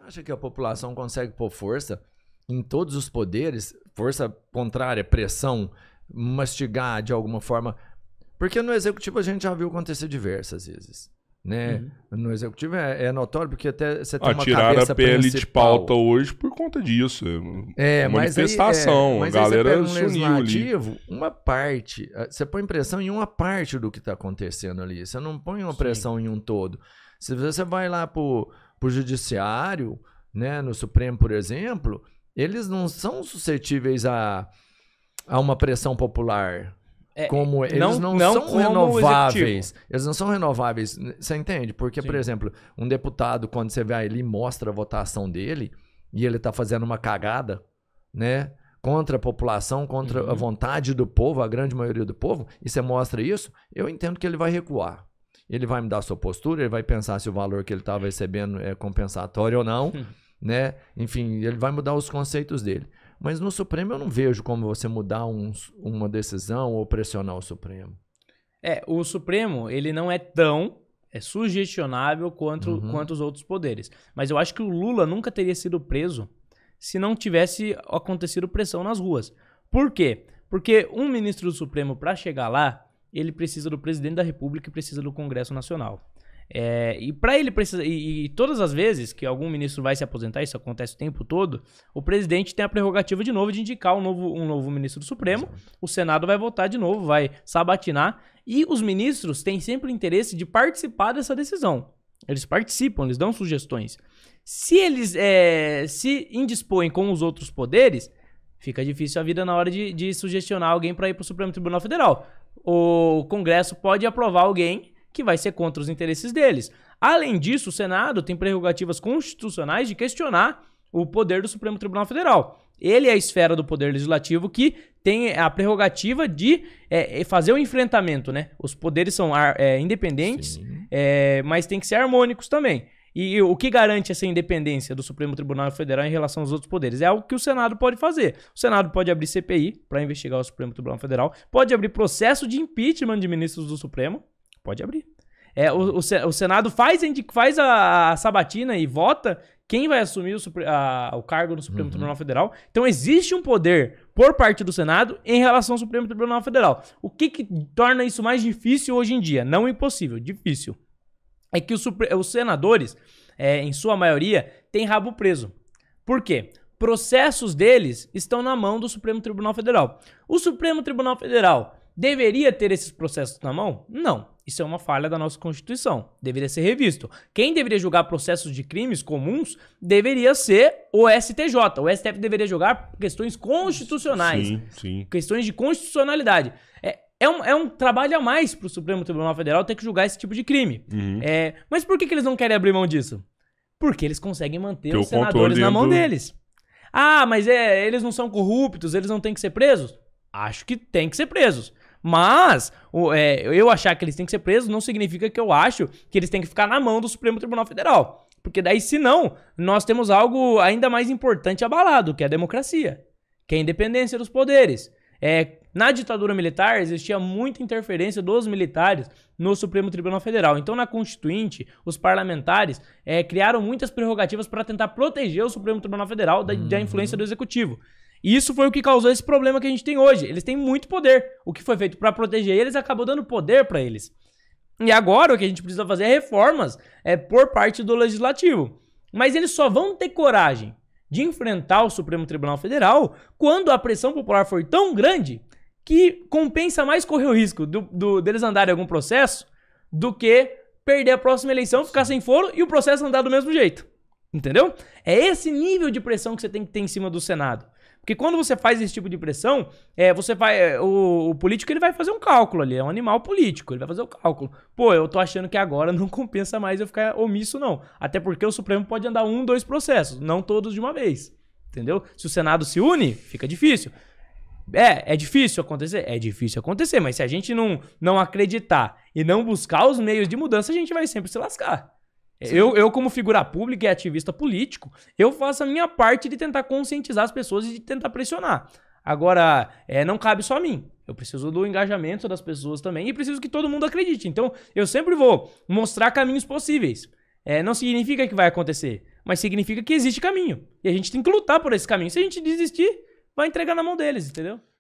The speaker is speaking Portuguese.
acha que a população consegue pôr força em todos os poderes, força contrária, pressão, mastigar de alguma forma? Porque no executivo a gente já viu acontecer diversas vezes, né? No executivo é notório porque até você tem uma cabeça a PL principal. de pauta hoje por conta disso. Manifestação, a galera se uniu ali. Uma parte, você põe pressão em uma parte do que está acontecendo ali, você não põe uma pressão em um todo. Se você vai lá pro judiciário, né, no Supremo, por exemplo, eles não são suscetíveis a uma pressão popular. Como eles não são renováveis. Eles não são renováveis. Você entende? Porque, por exemplo, um deputado, quando você vai ali e mostra a votação dele, e ele está fazendo uma cagada, né, contra a população, contra a vontade do povo, a grande maioria do povo, e você mostra isso, eu entendo que ele vai recuar. Ele vai mudar a sua postura, ele vai pensar se o valor que ele estava recebendo é compensatório ou não, né? Enfim, ele vai mudar os conceitos dele. Mas no Supremo eu não vejo como você mudar uma decisão ou pressionar o Supremo. O Supremo, ele não é tão sugestionável quanto os outros poderes. Mas eu acho que o Lula nunca teria sido preso se não tivesse acontecido pressão nas ruas. Por quê? Porque um ministro do Supremo, para chegar lá, ele precisa do presidente da República e precisa do Congresso Nacional. E para ele precisar, e todas as vezes que algum ministro vai se aposentar, isso acontece o tempo todo, o presidente tem a prerrogativa de novo de indicar um novo ministro do Supremo. Exato. O Senado vai votar de novo, vai sabatinar, e os ministros têm sempre o interesse de participar dessa decisão. Eles participam, eles dão sugestões. Se eles se indispõem com os outros poderes, fica difícil a vida na hora de sugestionar alguém para ir para o Supremo Tribunal Federal. O Congresso pode aprovar alguém que vai ser contra os interesses deles. Além disso, o Senado tem prerrogativas constitucionais de questionar o poder do Supremo Tribunal Federal. Ele é a esfera do poder legislativo que tem a prerrogativa de fazer o enfrentamento, né? Os poderes são independentes, mas tem que ser harmônicos também. E o que garante essa independência do Supremo Tribunal Federal em relação aos outros poderes? É algo que o Senado pode fazer. O Senado pode abrir CPI para investigar o Supremo Tribunal Federal, pode abrir processo de impeachment de ministros do Supremo, pode abrir. O Senado faz a sabatina e vota quem vai assumir o cargo no Supremo Tribunal Federal. Então existe um poder por parte do Senado em relação ao Supremo Tribunal Federal. O que torna isso mais difícil hoje em dia? Não impossível, difícil. É que os senadores, em sua maioria, têm rabo preso. Por quê? Processos deles estão na mão do Supremo Tribunal Federal. O Supremo Tribunal Federal deveria ter esses processos na mão? Não. Isso é uma falha da nossa Constituição. Deveria ser revisto. Quem deveria julgar processos de crimes comuns deveria ser o STJ. O STF deveria julgar questões constitucionais. Sim. Questões de constitucionalidade. É um trabalho a mais para o Supremo Tribunal Federal ter que julgar esse tipo de crime. Mas por que eles não querem abrir mão disso? Porque eles conseguem manter os senadores na mão deles. Ah, mas eles não são corruptos, eles não têm que ser presos? Acho que têm que ser presos. Mas eu achar que eles têm que ser presos não significa que eu acho que eles têm que ficar na mão do Supremo Tribunal Federal. Porque daí, se não, nós temos algo ainda mais importante abalado, que é a democracia, que é a independência dos poderes. Na ditadura militar existia muita interferência dos militares no Supremo Tribunal Federal. Então, na Constituinte, os parlamentares criaram muitas prerrogativas para tentar proteger o Supremo Tribunal Federal da influência do Executivo. E isso foi o que causou esse problema que a gente tem hoje. Eles têm muito poder. O que foi feito para proteger eles acabou dando poder para eles. E agora o que a gente precisa fazer é reformas por parte do Legislativo. Mas eles só vão ter coragem de enfrentar o Supremo Tribunal Federal quando a pressão popular for tão grande que compensa mais correr o risco deles andarem em algum processo do que perder a próxima eleição, ficar sem foro e o processo andar do mesmo jeito. Entendeu? É esse nível de pressão que você tem que ter em cima do Senado. Porque quando você faz esse tipo de pressão, o político ele vai fazer um cálculo ali, é um animal político, ele vai fazer o cálculo. Pô, eu tô achando que agora não compensa mais eu ficar omisso, não. Até porque o Supremo pode andar 2 processos, não todos de uma vez. Entendeu? Se o Senado se une, fica difícil. É difícil acontecer? É difícil acontecer, mas se a gente não acreditar e não buscar os meios de mudança, a gente vai sempre se lascar. Eu, como figura pública e ativista político, eu faço a minha parte de tentar conscientizar as pessoas e de tentar pressionar. Agora, não cabe só a mim. Eu preciso do engajamento das pessoas também e preciso que todo mundo acredite. Então, eu sempre vou mostrar caminhos possíveis. Não significa que vai acontecer, mas significa que existe caminho. E a gente tem que lutar por esse caminho. Se a gente desistir, vai entregar na mão deles, entendeu?